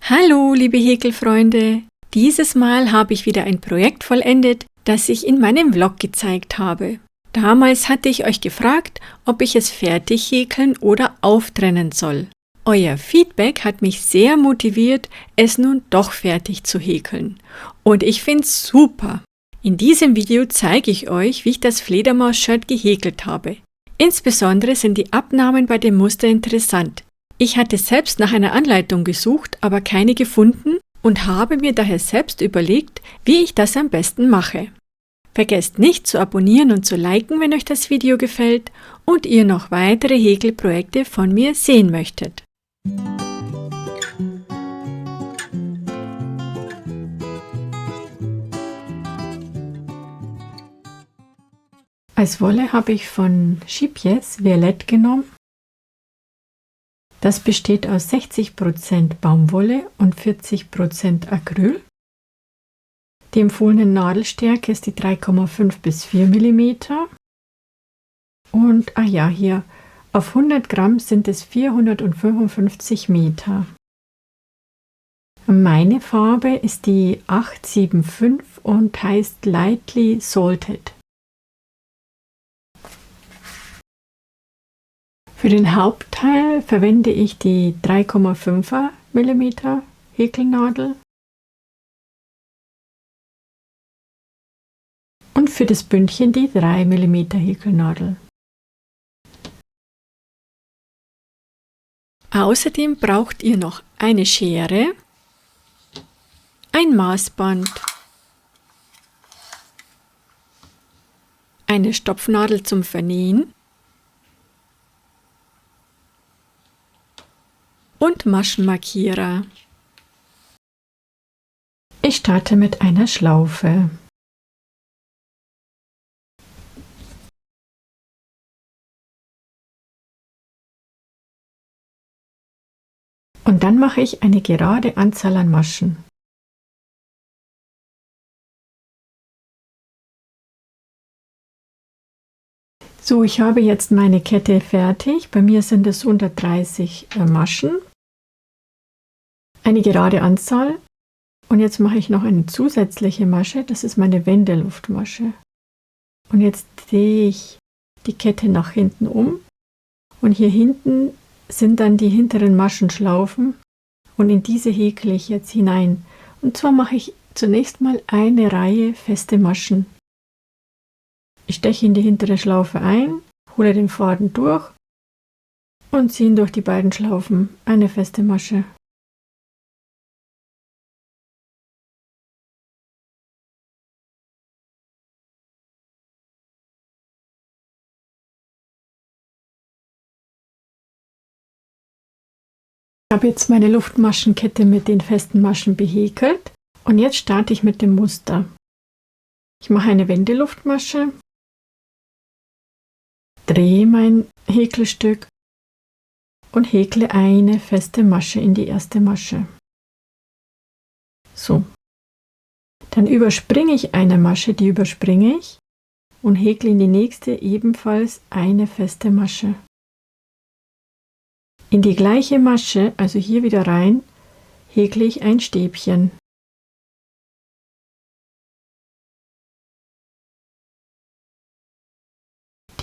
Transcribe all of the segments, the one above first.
Hallo, liebe Häkelfreunde! Dieses Mal habe ich wieder ein Projekt vollendet, das ich in meinem Vlog gezeigt habe. Damals hatte ich euch gefragt, ob ich es fertig häkeln oder auftrennen soll. Euer Feedback hat mich sehr motiviert, es nun doch fertig zu häkeln. Und ich finde es super! In diesem Video zeige ich euch, wie ich das Fledermaus-Shirt gehäkelt habe. Insbesondere sind die Abnahmen bei dem Muster interessant. Ich hatte selbst nach einer Anleitung gesucht, aber keine gefunden und habe mir daher selbst überlegt, wie ich das am besten mache. Vergesst nicht zu abonnieren und zu liken, wenn euch das Video gefällt und ihr noch weitere Häkelprojekte von mir sehen möchtet. Als Wolle habe ich von Chipies Violett genommen. Das besteht aus 60% Baumwolle und 40% Acryl. Die empfohlene Nadelstärke ist die 3,5 bis 4 mm. Und hier auf 100 Gramm sind es 455 Meter. Meine Farbe ist die 875 und heißt Lightly Salted. Für den Hauptteil verwende ich die 3,5er mm Häkelnadel und für das Bündchen die 3 mm Häkelnadel. Außerdem braucht ihr noch eine Schere, ein Maßband, eine Stopfnadel zum Vernähen und Maschenmarkierer. Ich starte mit einer Schlaufe. Und dann mache ich eine gerade Anzahl an Maschen. So, ich habe jetzt meine Kette fertig. Bei mir sind es 130 Maschen. Eine gerade Anzahl. Und jetzt mache ich noch eine zusätzliche Masche. Das ist meine Wendeluftmasche. Und jetzt drehe ich die Kette nach hinten um. Und hier hinten sind dann die hinteren Maschenschlaufen. Und in diese häkle ich jetzt hinein. Und zwar mache ich zunächst mal eine Reihe feste Maschen. Ich steche in die hintere Schlaufe ein, hole den Faden durch und ziehe durch die beiden Schlaufen eine feste Masche. Ich habe jetzt meine Luftmaschenkette mit den festen Maschen behäkelt und jetzt starte ich mit dem Muster. Ich mache eine Wendeluftmasche, drehe mein Häkelstück und häkle eine feste Masche in die erste Masche. So. Dann überspringe ich eine Masche, die überspringe ich und häkle in die nächste ebenfalls eine feste Masche. In die gleiche Masche, also hier wieder rein, häkle ich ein Stäbchen.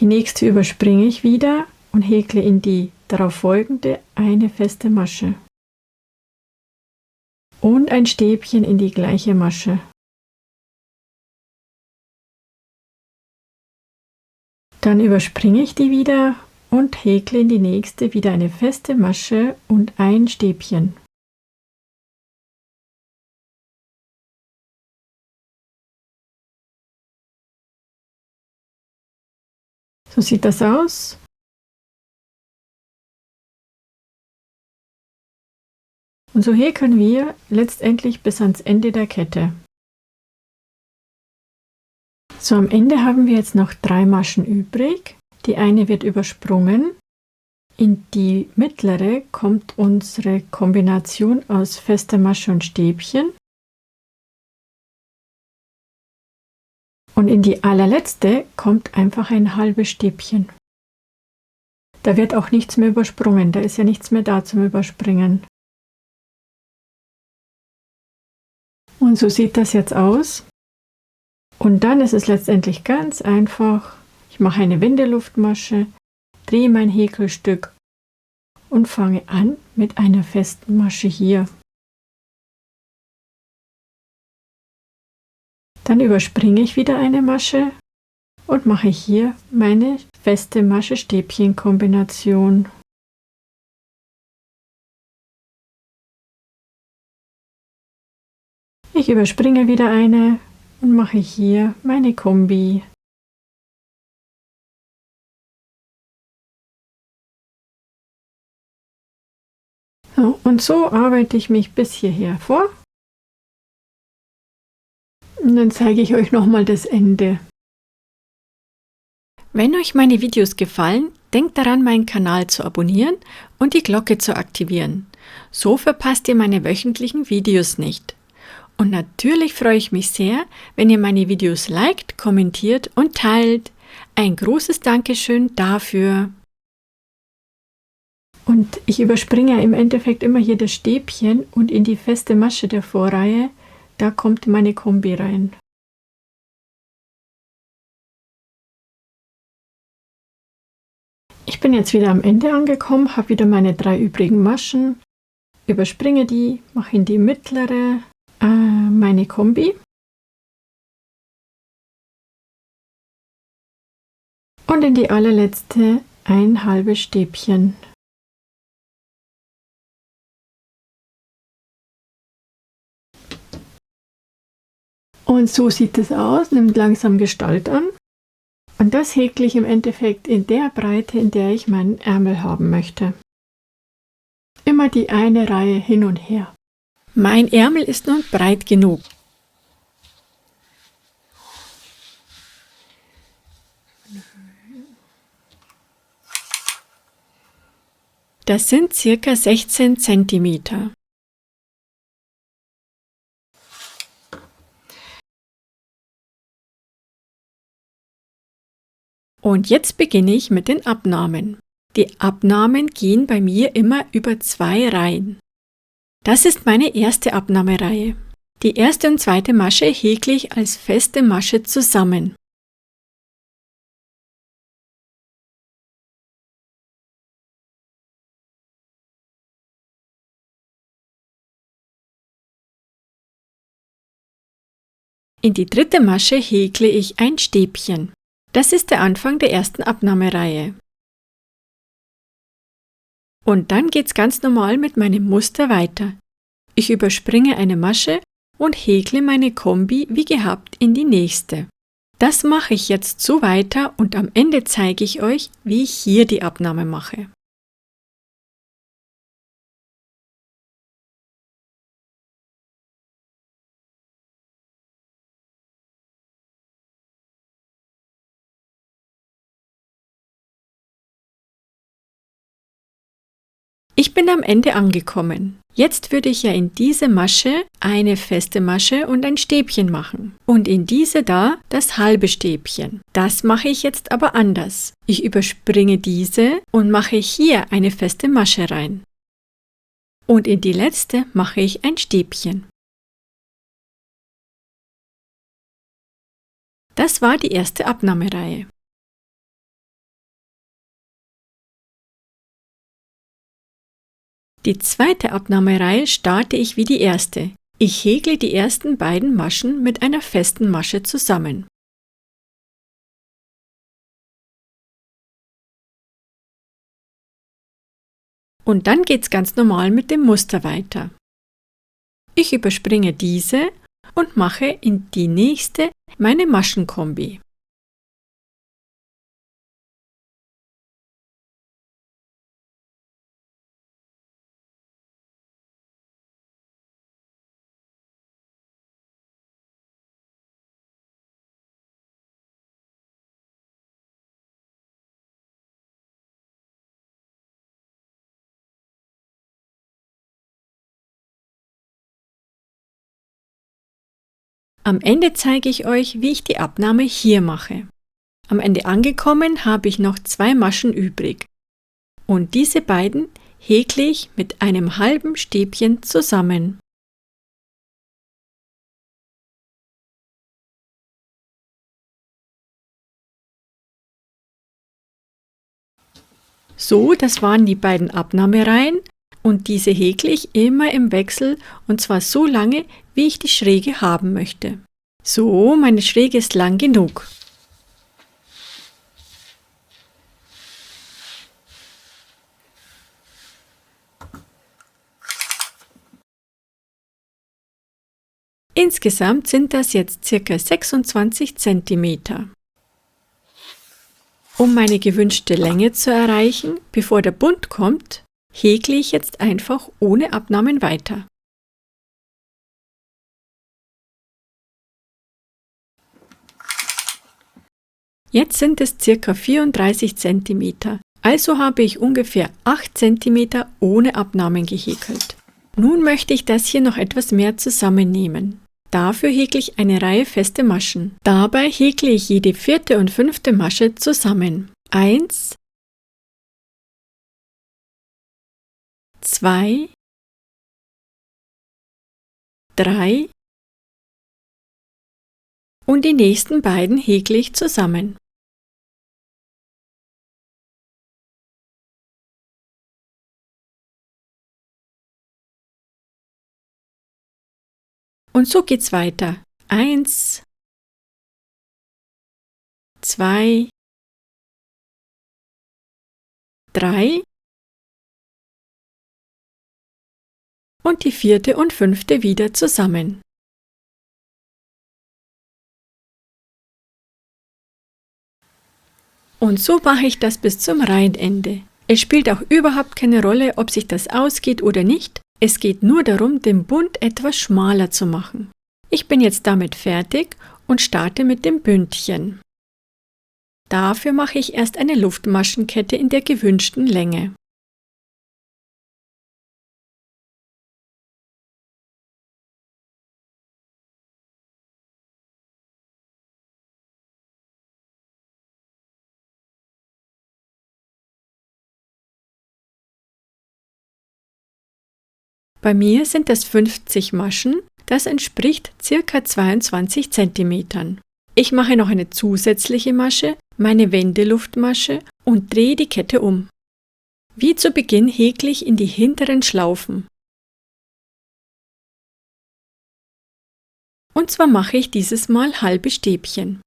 Die nächste überspringe ich wieder und häkle in die darauf folgende eine feste Masche. Und ein Stäbchen in die gleiche Masche. Dann überspringe ich die wieder und häkle in die nächste wieder eine feste Masche und ein Stäbchen. So sieht das aus. Und so häkeln wir letztendlich bis ans Ende der Kette. So, am Ende haben wir jetzt noch 3 Maschen übrig. Die eine wird übersprungen. In die mittlere kommt unsere Kombination aus fester Masche und Stäbchen. Und in die allerletzte kommt einfach ein halbes Stäbchen. Da wird auch nichts mehr übersprungen, da ist ja nichts mehr da zum Überspringen. Und so sieht das jetzt aus. Und dann ist es letztendlich ganz einfach. Ich mache eine Wendeluftmasche, drehe mein Häkelstück und fange an mit einer festen Masche hier. Dann überspringe ich wieder eine Masche und mache hier meine feste Masche-Stäbchen-Kombination. Ich überspringe wieder eine und mache hier meine Kombi. So, und so arbeite ich mich bis hierher vor. Und dann zeige ich euch nochmal das Ende. Wenn euch meine Videos gefallen, denkt daran, meinen Kanal zu abonnieren und die Glocke zu aktivieren. So verpasst ihr meine wöchentlichen Videos nicht. Und natürlich freue ich mich sehr, wenn ihr meine Videos liked, kommentiert und teilt. Ein großes Dankeschön dafür. Und ich überspringe im Endeffekt immer hier das Stäbchen und in die feste Masche der Vorreihe, da kommt meine Kombi rein. Ich bin jetzt wieder am Ende angekommen, habe wieder meine 3 übrigen Maschen, überspringe die, mache in die mittlere meine Kombi und in die allerletzte ein halbes Stäbchen. Und so sieht es aus, nimmt langsam Gestalt an. Und das häkle ich im Endeffekt in der Breite, in der ich meinen Ärmel haben möchte. Immer die eine Reihe hin und her. Mein Ärmel ist nun breit genug. Das sind ca. 16 cm. Und jetzt beginne ich mit den Abnahmen. Die Abnahmen gehen bei mir immer über 2 Reihen. Das ist meine erste Abnahmereihe. Die erste und zweite Masche häkle ich als feste Masche zusammen. In die dritte Masche häkle ich ein Stäbchen. Das ist der Anfang der ersten Abnahmereihe. Und dann geht's ganz normal mit meinem Muster weiter. Ich überspringe eine Masche und häkle meine Kombi wie gehabt in die nächste. Das mache ich jetzt so weiter und am Ende zeige ich euch, wie ich hier die Abnahme mache. Ich bin am Ende angekommen. Jetzt würde ich ja in diese Masche eine feste Masche und ein Stäbchen machen. Und in diese da das halbe Stäbchen. Das mache ich jetzt aber anders. Ich überspringe diese und mache hier eine feste Masche rein. Und in die letzte mache ich ein Stäbchen. Das war die erste Abnahmereihe. Die zweite Abnahmereihe starte ich wie die erste. Ich häkle die ersten beiden Maschen mit einer festen Masche zusammen. Und dann geht's ganz normal mit dem Muster weiter. Ich überspringe diese und mache in die nächste meine Maschenkombi. Am Ende zeige ich euch, wie ich die Abnahme hier mache. Am Ende angekommen habe ich noch 2 Maschen übrig. Und diese beiden häkle ich mit einem halben Stäbchen zusammen. So, das waren die beiden Abnahmereihen und diese häkle ich immer im Wechsel und zwar so lange, wie ich die Schräge haben möchte. So, meine Schräge ist lang genug. Insgesamt sind das jetzt ca. 26 cm. Um meine gewünschte Länge zu erreichen, bevor der Bund kommt, häkle ich jetzt einfach ohne Abnahmen weiter. Jetzt sind es ca. 34 cm, also habe ich ungefähr 8 cm ohne Abnahmen gehäkelt. Nun möchte ich das hier noch etwas mehr zusammennehmen. Dafür häkle ich eine Reihe feste Maschen. Dabei häkle ich jede 4. und 5. Masche zusammen. 1, 2, 3 und die nächsten beiden häkle ich zusammen. Und so geht's weiter. 1, 2, 3 und die 4. und 5. wieder zusammen. Und so mache ich das bis zum Reihenende. Es spielt auch überhaupt keine Rolle, ob sich das ausgeht oder nicht. Es geht nur darum, den Bund etwas schmaler zu machen. Ich bin jetzt damit fertig und starte mit dem Bündchen. Dafür mache ich erst eine Luftmaschenkette in der gewünschten Länge. Bei mir sind das 50 Maschen, das entspricht ca. 22 cm. Ich mache noch eine zusätzliche Masche, meine Wendeluftmasche und drehe die Kette um. Wie zu Beginn häkle ich in die hinteren Schlaufen. Und zwar mache ich dieses Mal halbe Stäbchen.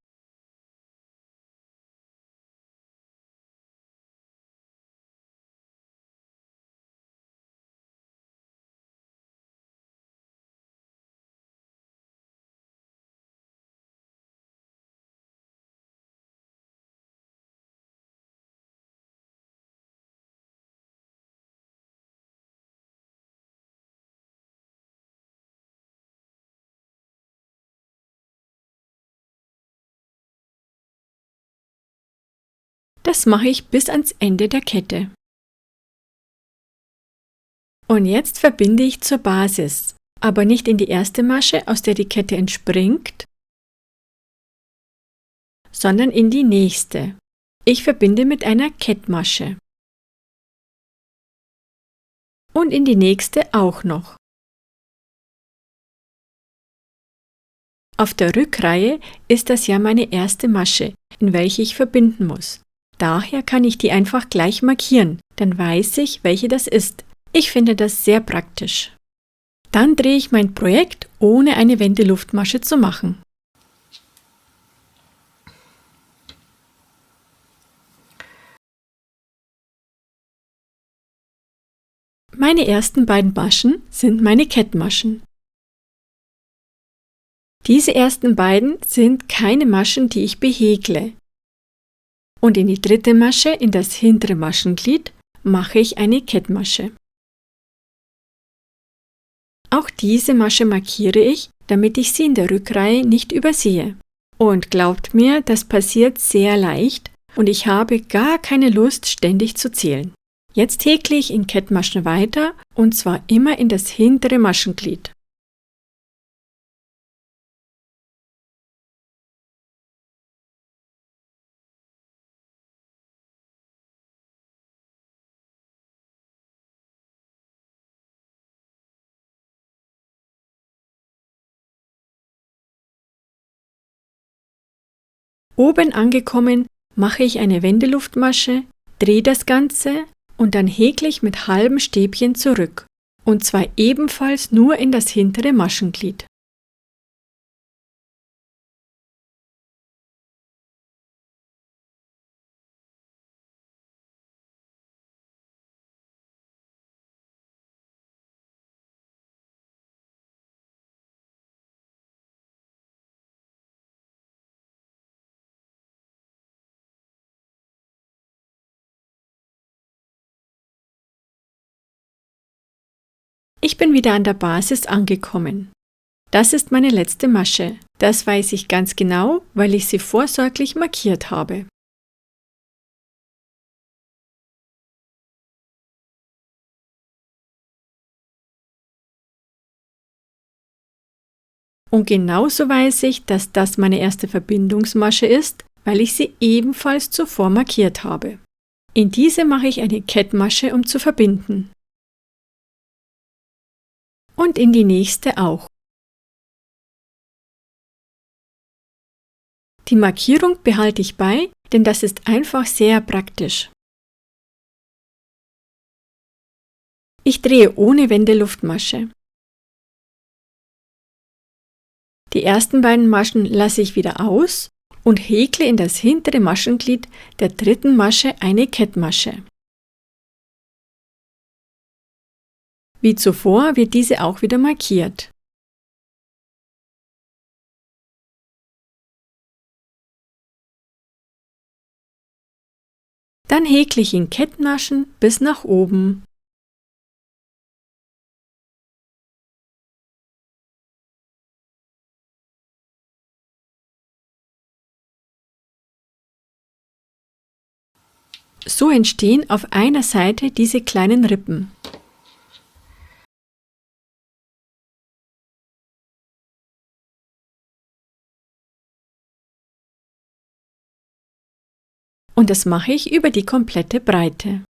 Das mache ich bis ans Ende der Kette. Und jetzt verbinde ich zur Basis, aber nicht in die erste Masche, aus der die Kette entspringt, sondern in die nächste. Ich verbinde mit einer Kettmasche. Und in die nächste auch noch. Auf der Rückreihe ist das ja meine erste Masche, in welche ich verbinden muss. Daher kann ich die einfach gleich markieren, dann weiß ich, welche das ist. Ich finde das sehr praktisch. Dann drehe ich mein Projekt, ohne eine Wendeluftmasche zu machen. Meine ersten beiden Maschen sind meine Kettmaschen. Diese ersten beiden sind keine Maschen, die ich behäkle. Und in die dritte Masche, in das hintere Maschenglied, mache ich eine Kettmasche. Auch diese Masche markiere ich, damit ich sie in der Rückreihe nicht übersehe. Und glaubt mir, das passiert sehr leicht und ich habe gar keine Lust, ständig zu zählen. Jetzt häkle ich in Kettmaschen weiter und zwar immer in das hintere Maschenglied. Oben angekommen mache ich eine Wendeluftmasche, Drehe das Ganze und dann häkle ich mit halben Stäbchen zurück, und zwar ebenfalls nur in das hintere Maschenglied. Ich bin wieder an der Basis angekommen. Das ist meine letzte Masche. Das weiß ich ganz genau, weil ich sie vorsorglich markiert habe. Und genauso weiß ich, dass das meine erste Verbindungsmasche ist, weil ich sie ebenfalls zuvor markiert habe. In diese mache ich eine Kettmasche, um zu verbinden. Und in die nächste auch. Die Markierung behalte ich bei, denn das ist einfach sehr praktisch. Ich drehe ohne Wende Luftmasche. Die ersten beiden Maschen lasse ich wieder aus und häkle in das hintere Maschenglied der dritten Masche eine Kettmasche. Wie zuvor wird diese auch wieder markiert. Dann häkle ich in Kettmaschen bis nach oben. So entstehen auf einer Seite diese kleinen Rippen. Und das mache ich über die komplette Breite.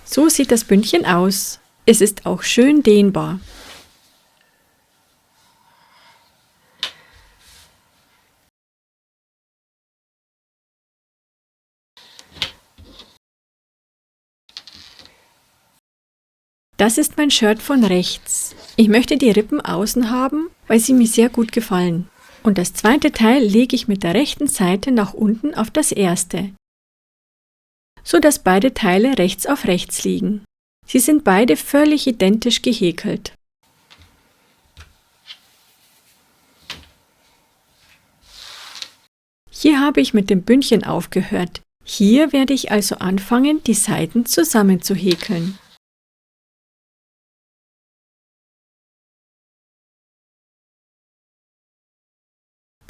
So sieht das Bündchen aus. Es ist auch schön dehnbar. Das ist mein Shirt von rechts. Ich möchte die Rippen außen haben, weil sie mir sehr gut gefallen. Und das zweite Teil lege ich mit der rechten Seite nach unten auf das erste, so dass beide Teile rechts auf rechts liegen. Sie sind beide völlig identisch gehäkelt. Hier habe ich mit dem Bündchen aufgehört. Hier werde ich also anfangen, die Seiten zusammen zu häkeln.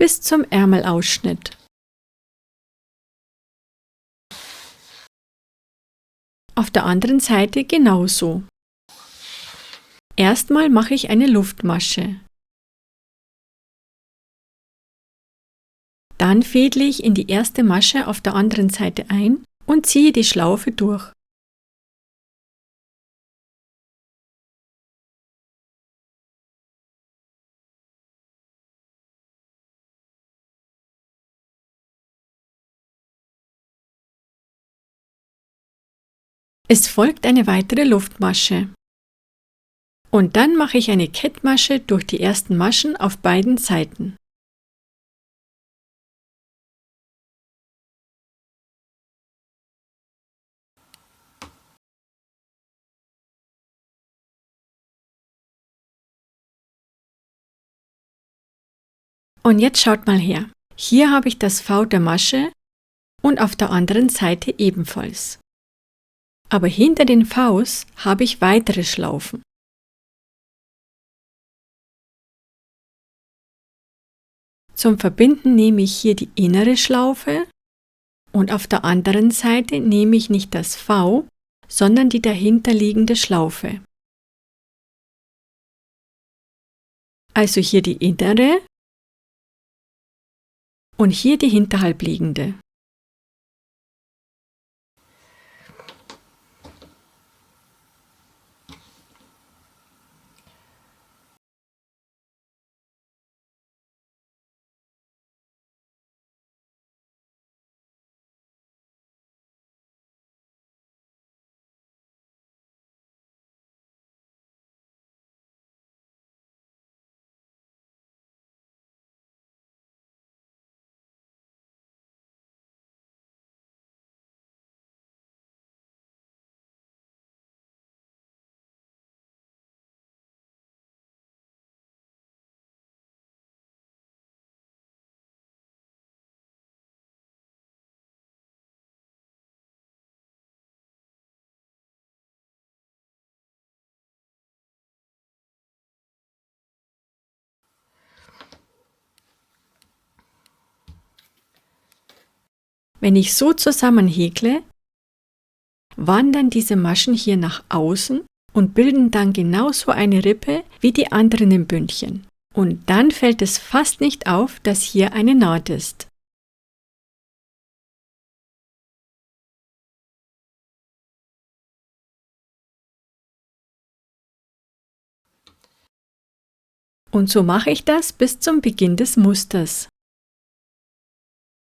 Bis zum Ärmelausschnitt. Auf der anderen Seite genauso. Erstmal mache ich eine Luftmasche. Dann fädle ich in die erste Masche auf der anderen Seite ein und ziehe die Schlaufe durch. Es folgt eine weitere Luftmasche. Und dann mache ich eine Kettmasche durch die ersten Maschen auf beiden Seiten. Und jetzt schaut mal her. Hier habe ich das V der Masche und auf der anderen Seite ebenfalls. Aber hinter den Vs habe ich weitere Schlaufen. Zum Verbinden nehme ich hier die innere Schlaufe und auf der anderen Seite nehme ich nicht das V, sondern die dahinterliegende Schlaufe. Also hier die innere und hier die hinterhalbliegende. Wenn ich so zusammenhäkle, wandern diese Maschen hier nach außen und bilden dann genauso eine Rippe wie die anderen im Bündchen. Und dann fällt es fast nicht auf, dass hier eine Naht ist. Und so mache ich das bis zum Beginn des Musters.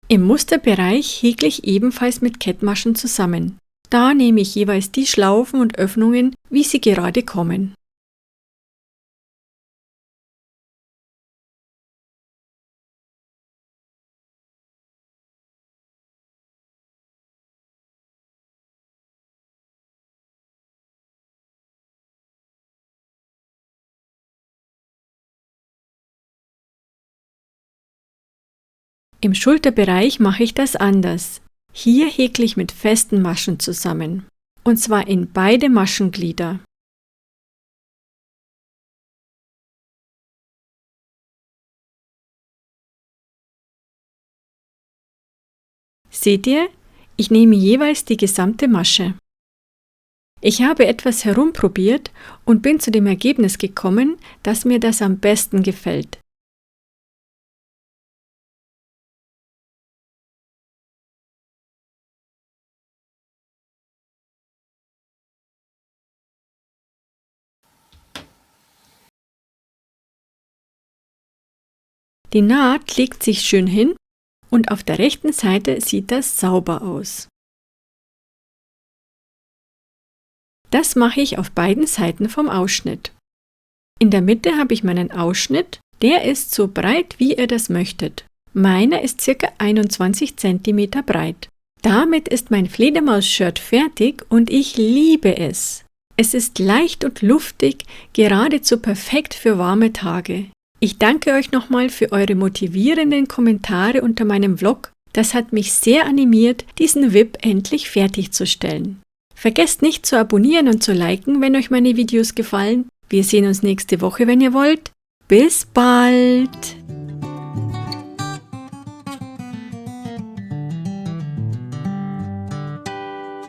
Im Musterbereich häkle ich ebenfalls mit Kettmaschen zusammen. Da nehme ich jeweils die Schlaufen und Öffnungen, wie sie gerade kommen. Im Schulterbereich mache ich das anders. Hier häkle ich mit festen Maschen zusammen. Und zwar in beide Maschenglieder. Seht ihr? Ich nehme jeweils die gesamte Masche. Ich habe etwas herumprobiert und bin zu dem Ergebnis gekommen, dass mir das am besten gefällt. Die Naht legt sich schön hin und auf der rechten Seite sieht das sauber aus. Das mache ich auf beiden Seiten vom Ausschnitt. In der Mitte habe ich meinen Ausschnitt, der ist so breit, wie ihr das möchtet. Meiner ist ca. 21 cm breit. Damit ist mein Fledermaus-Shirt fertig und ich liebe es. Es ist leicht und luftig, geradezu perfekt für warme Tage. Ich danke euch nochmal für eure motivierenden Kommentare unter meinem Vlog. Das hat mich sehr animiert, diesen WIP endlich fertigzustellen. Vergesst nicht zu abonnieren und zu liken, wenn euch meine Videos gefallen. Wir sehen uns nächste Woche, wenn ihr wollt. Bis bald!